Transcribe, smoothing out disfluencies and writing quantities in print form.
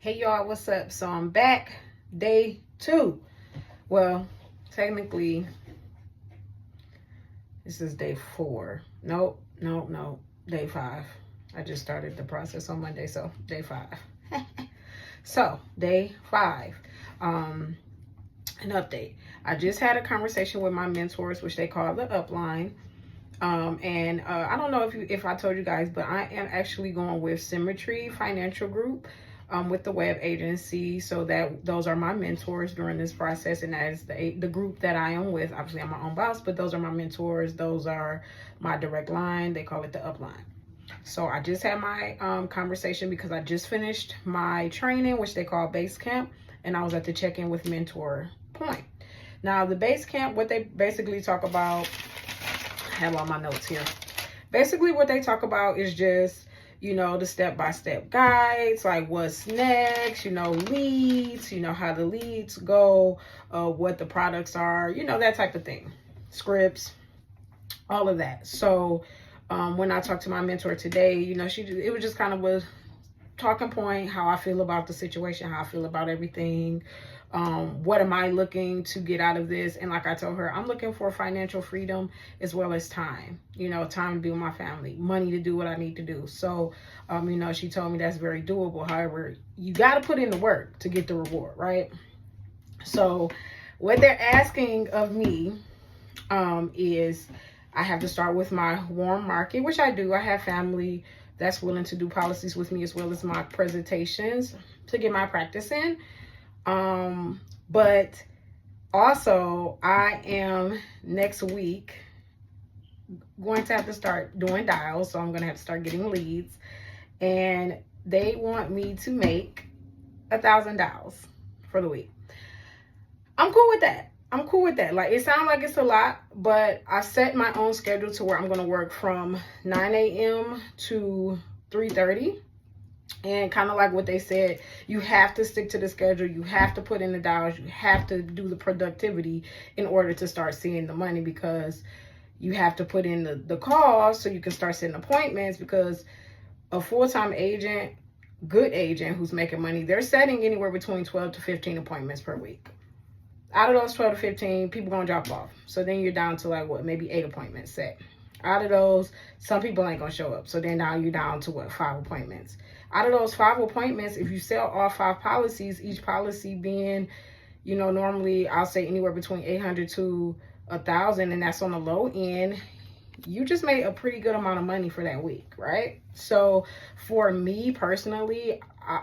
Hey y'all, what's up? So I'm back, day 2. Well, technically, this is day 4. Nope, day 5. I just started the process on Monday, so day 5. So, day 5. An update. I just had a conversation with my mentors, which they call the upline. And I don't know if I told you guys, but I am actually going with Symmetry Financial Group with the web agency. So that those are my mentors during this process, and that is the group that I am with. Obviously, I'm my own boss, but those are my mentors. Those are my direct line. They call it the upline. So I just had my conversation because I just finished my training, which they call base camp, and I was at the check-in with Mentor Point. Now, the base camp, what they basically talk about, I have all my notes here. Basically, what they talk about is just, the step-by-step guides, like what's next, leads, how the leads go, what the products are, that type of thing. Scripts, all of that. So when I talked to my mentor today, it was just kind of a talking point, how I feel about the situation, how I feel about everything. What am I looking to get out of this? And like I told her, I'm looking for financial freedom as well as time, time to be with my family, money to do what I need to do. So, she told me that's very doable. However, you got to put in the work to get the reward, right? So what they're asking of me is I have to start with my warm market, which I do. I have family that's willing to do policies with me as well as my presentations to get my practice in. But also I am next week going to have to start doing dials. So I'm going to have to start getting leads, and they want me to make 1,000 dials for the week. I'm cool with that. Like, it sounds like it's a lot, but I set my own schedule to where I'm going to work from 9 a.m. to 3:30. And kind of like what they said, you have to stick to the schedule. You have to put in the dials. You have to do the productivity in order to start seeing the money, because you have to put in the calls so you can start setting appointments, because a full-time agent, good agent who's making money, they're setting anywhere between 12 to 15 appointments per week. Out of those 12 to 15, people gonna drop off. So then you're down to maybe 8 appointments set. Out of those, some people ain't gonna show up. So then now you're down to 5 appointments. Out of those 5 appointments, if you sell all 5 policies, each policy being, normally I'll say anywhere between 800 to 1,000, and that's on the low end, you just made a pretty good amount of money for that week, right? So for me personally,